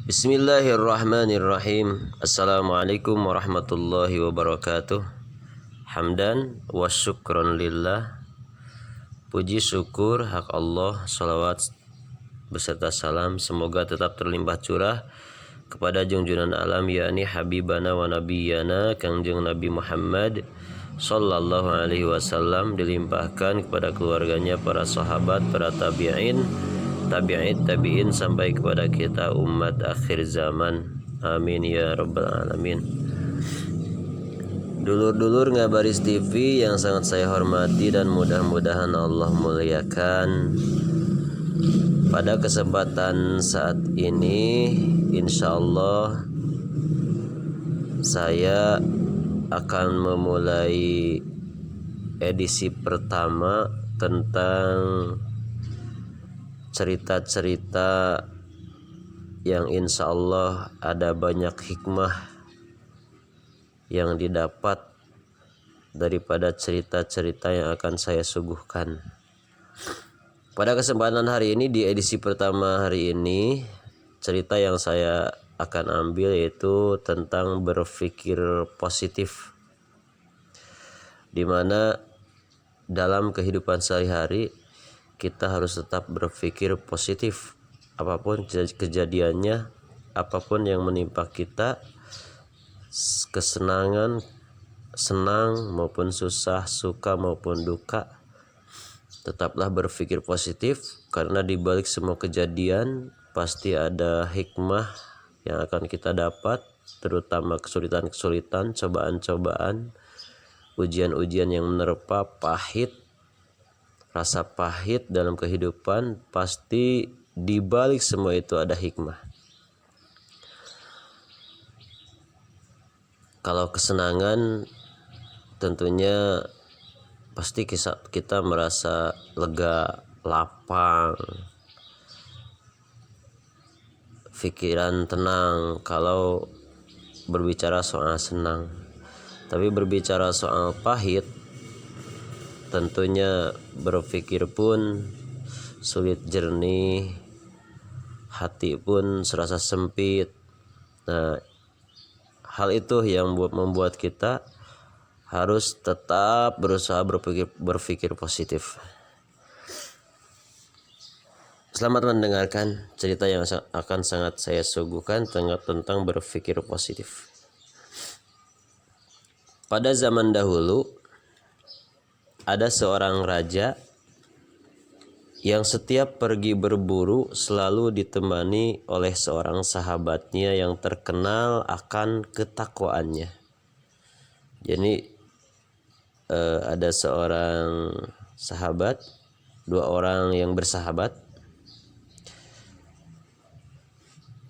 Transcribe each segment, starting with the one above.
Bismillahirrahmanirrahim. Assalamualaikum warahmatullahi wabarakatuh. Hamdan wa syukron lillah. Puji syukur hak Allah, salawat beserta salam semoga tetap terlimpah curah kepada junjungan alam yakni habibana wa nabiyana Kangjeng Nabi Muhammad sallallahu alaihi wasallam, dilimpahkan kepada keluarganya, para sahabat, para tabi'in, tabi'in sampai kepada kita umat akhir zaman. Amin ya rabbal alamin. Dulur-dulur Ngabaris TV yang sangat saya hormati dan mudah-mudahan Allah muliakan. Pada kesempatan saat ini insyaallah saya akan memulai edisi pertama tentang cerita-cerita yang insya Allah ada banyak hikmah yang didapat daripada cerita-cerita yang akan saya suguhkan. Pada kesempatan hari ini, di edisi pertama hari ini, cerita yang saya akan ambil yaitu tentang berpikir positif, di mana dalam kehidupan sehari-hari kita harus tetap berpikir positif. Apapun kejadiannya, apapun yang menimpa kita, kesenangan, senang maupun susah, suka maupun duka, tetaplah berpikir positif, karena di balik semua kejadian pasti ada hikmah yang akan kita dapat, terutama kesulitan-kesulitan, cobaan-cobaan, ujian-ujian yang menerpa, pahit, rasa pahit dalam kehidupan, pasti di balik semua itu ada hikmah. Kalau kesenangan, tentunya pasti kita merasa lega, lapang, pikiran tenang kalau berbicara soal senang. Tapi berbicara soal pahit, tentunya berpikir pun sulit jernih, hati pun serasa sempit. Nah, hal itu yang membuat kita harus tetap berusaha berpikir positif. Selamat mendengarkan cerita yang akan sangat saya suguhkan tentang berpikir positif. Pada zaman dahulu ada seorang raja yang setiap pergi berburu selalu ditemani oleh seorang sahabatnya yang terkenal akan ketakwaannya. Jadi ada seorang sahabat, dua orang yang bersahabat,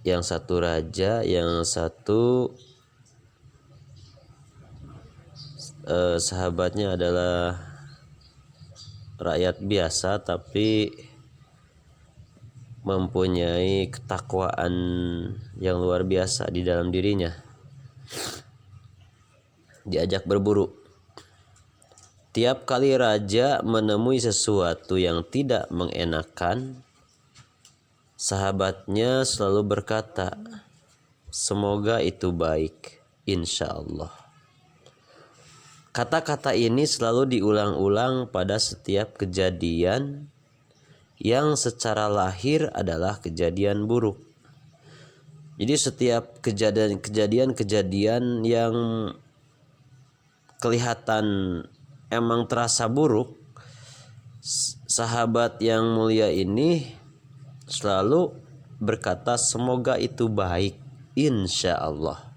yang satu raja, yang satu sahabatnya adalah rakyat biasa tapi mempunyai ketakwaan yang luar biasa di dalam dirinya. Diajak berburu. Tiap kali raja menemui sesuatu yang tidak mengenakan, sahabatnya selalu berkata, "Semoga itu baik, insya Allah." Kata-kata ini selalu diulang-ulang pada setiap kejadian yang secara lahir adalah kejadian buruk. Jadi setiap kejadian yang kelihatan emang terasa buruk, sahabat yang mulia ini selalu berkata, "Semoga itu baik, insya Allah."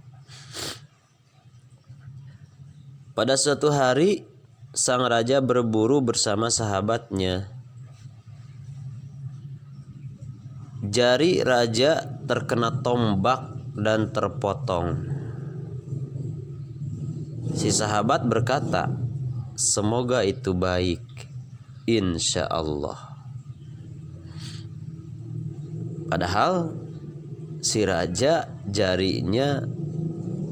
Pada suatu hari, sang raja berburu bersama sahabatnya. Jari raja terkena tombak dan terpotong. Si sahabat berkata, "Semoga itu baik, insya Allah." Padahal si raja jarinya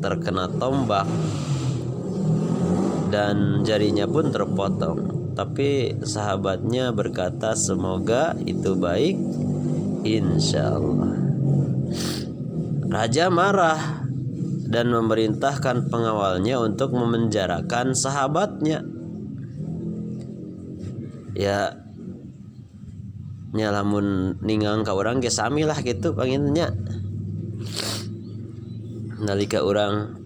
terkena tombak dan jarinya pun terpotong, tapi sahabatnya berkata, "Semoga itu baik, insya Allah." Raja marah dan memerintahkan pengawalnya untuk memenjarakan sahabatnya. Ya lamun ningang ka urang ge sami lah gitu panginnya. Nalika urang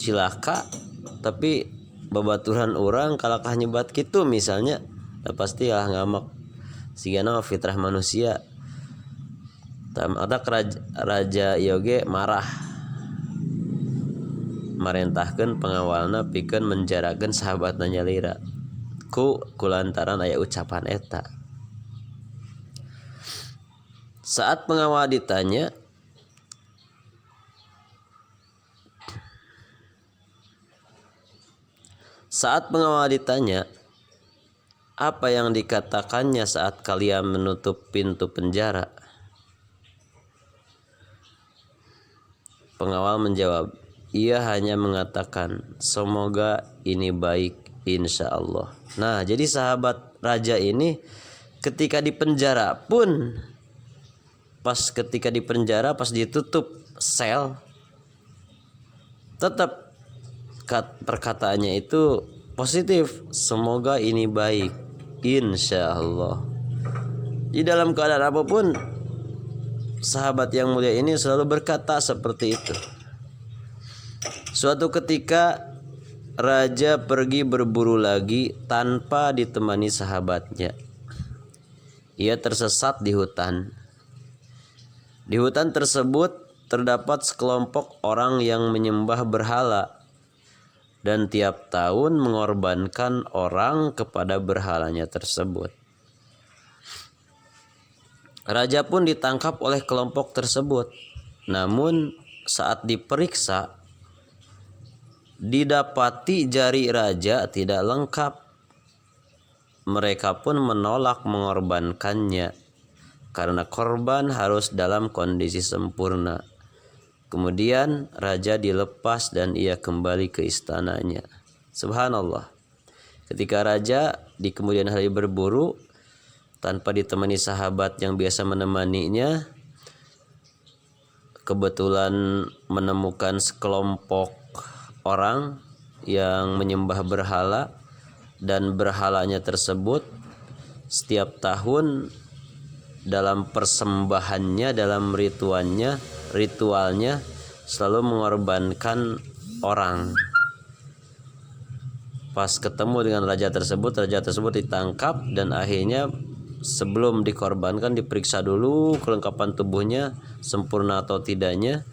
cilaka tapi babaturan urang kalakah nyebat kitu misalnya, pasti lah ngamak sigana fitrah manusia. Ada raja yoge marah marentahkeun pengawalna pikeun menjarakeun sahabatna nyalira kulantaran aya ucapan eta. Saat pengawal ditanya, apa yang dikatakannya saat kalian menutup pintu penjara? Pengawal menjawab, ia hanya mengatakan, semoga ini baik, insya Allah. Nah, jadi sahabat raja ini ketika di penjara pun, pas ditutup sel, tetap perkataannya itu positif, semoga ini baik, insya Allah. Di dalam keadaan apapun, sahabat yang mulia ini selalu berkata seperti itu. Suatu ketika raja pergi berburu lagi tanpa ditemani sahabatnya. Ia tersesat di hutan. Di hutan tersebut terdapat sekelompok orang yang menyembah berhala dan tiap tahun mengorbankan orang kepada berhalanya tersebut. Raja pun ditangkap oleh kelompok tersebut. Namun saat diperiksa, didapati jari raja tidak lengkap. Mereka pun menolak mengorbankannya karena korban harus dalam kondisi sempurna. Kemudian raja dilepas dan ia kembali ke istananya. Subhanallah. Ketika raja di kemudian hari berburu tanpa ditemani sahabat yang biasa menemaninya, kebetulan menemukan sekelompok orang yang menyembah berhala, dan berhalanya tersebut setiap tahun dalam persembahannya, dalam ritualnya selalu mengorbankan orang. Pas ketemu dengan raja tersebut ditangkap dan akhirnya sebelum dikorbankan diperiksa dulu kelengkapan tubuhnya sempurna atau tidaknya.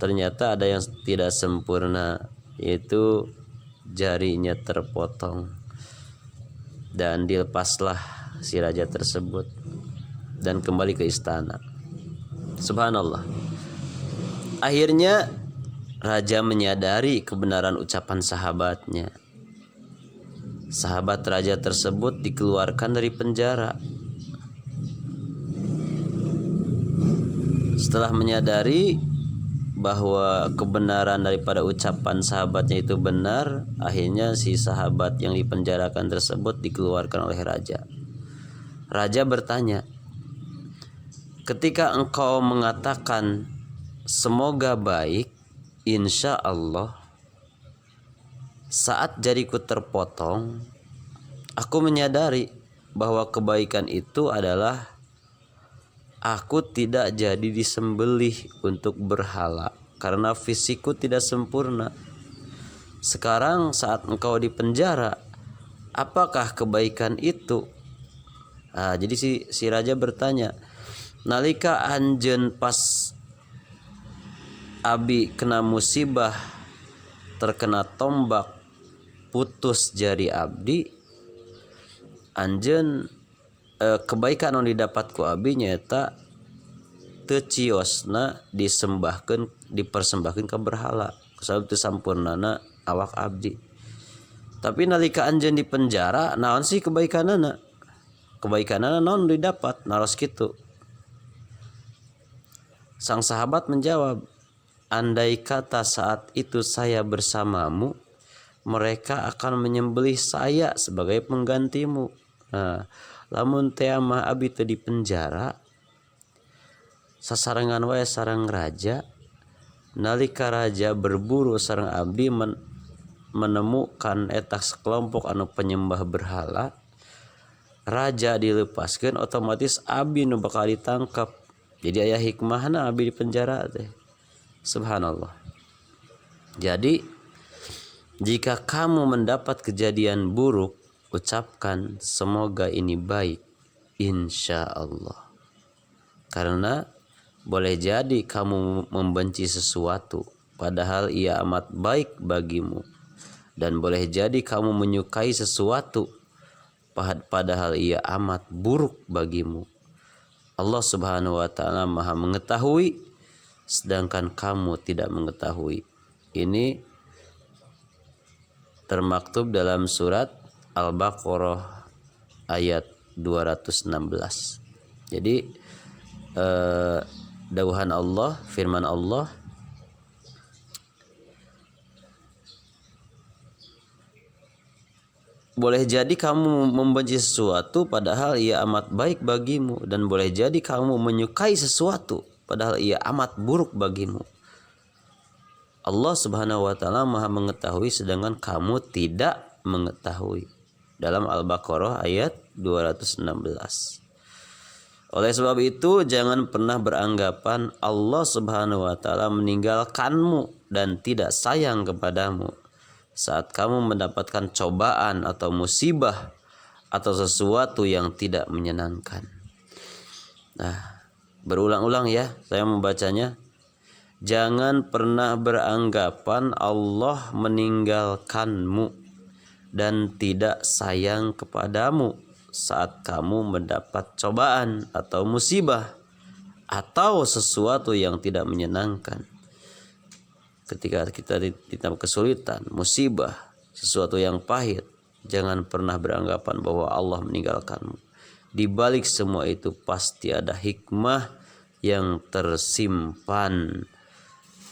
Ternyata ada yang tidak sempurna, yaitu jarinya terpotong, dan dilepaslah si raja tersebut dan kembali ke istana. Subhanallah. Akhirnya raja menyadari kebenaran ucapan sahabatnya. Sahabat raja tersebut dikeluarkan dari penjara. Setelah menyadari bahwa kebenaran daripada ucapan sahabatnya itu benar, akhirnya si sahabat yang dipenjarakan tersebut dikeluarkan oleh raja. Raja bertanya, ketika engkau mengatakan semoga baik, insya Allah, saat jariku terpotong, aku menyadari bahwa kebaikan itu adalah aku tidak jadi disembelih untuk berhala karena fisikku tidak sempurna. Sekarang saat engkau di penjara, apakah kebaikan itu? Jadi si raja bertanya, nalika anjeun pas abi kena musibah, terkena tombak, putus jari abdi, anjeun kebaikan yang didapat ku abi nyata teu ciosna dipersembahkeun ke berhala sabab teu sampurnana awak abdi. Tapi nalika anjeun di penjara, naon sih kebaikanana naon didapat naros kitu? Sang sahabat menjawab, andai kata saat itu saya bersamamu, mereka akan menyembelih saya sebagai penggantimu. Lamun teu mah abi teu di penjara, sasarengan wae sareng raja, nalika raja berburu sareng abdi menemukan eta sekelompok anu penyembah berhala, raja dilepaskan, otomatis abdi nu bakal ditangkap. Jadi aya hikmahna abdi di penjara teh. Subhanallah. Jadi jika kamu mendapat kejadian buruk, ucapkan semoga ini baik, insya Allah. Karena boleh jadi kamu membenci sesuatu padahal ia amat baik bagimu, dan boleh jadi kamu menyukai sesuatu padahal ia amat buruk bagimu. Allah Subhanahu wa taala Maha mengetahui sedangkan kamu tidak mengetahui. Ini termaktub dalam surat Al-Baqarah ayat 216. Jadi dauhan Allah, firman Allah, boleh jadi kamu membenci sesuatu padahal ia amat baik bagimu, dan boleh jadi kamu menyukai sesuatu padahal ia amat buruk bagimu. Allah Subhanahu wa taala Maha mengetahui sedangkan kamu tidak mengetahui. Dalam Al-Baqarah ayat 216. Oleh sebab itu jangan pernah beranggapan Allah Subhanahu wa taala meninggalkanmu dan tidak sayang kepadamu saat kamu mendapatkan cobaan atau musibah atau sesuatu yang tidak menyenangkan. Nah, berulang-ulang ya saya membacanya. Jangan pernah beranggapan Allah meninggalkanmu dan tidak sayang kepadamu saat kamu mendapat cobaan atau musibah atau sesuatu yang tidak menyenangkan. Ketika kita ditambah kesulitan, musibah, sesuatu yang pahit, jangan pernah beranggapan bahwa Allah meninggalkanmu. Di balik semua itu pasti ada hikmah yang tersimpan,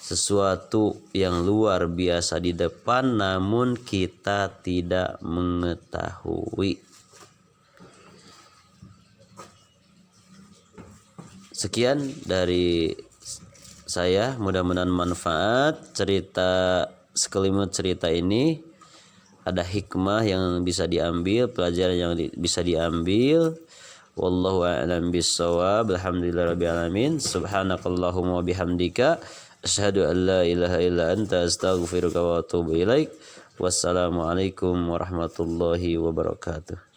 sesuatu yang luar biasa di depan namun kita tidak mengetahui. Sekian dari saya, mudah-mudahan manfaat cerita, sekelimut cerita ini ada hikmah yang bisa diambil, pelajaran yang bisa diambil. Wallahu a'lam bissawab. Alhamdulillahirabbil alamin. Subhanakallahumma bihamdika asyhadu an la ilaha illa anta astaghfiruka wa atubu ilaik. Wassalamualaikum warahmatullahi wabarakatuh.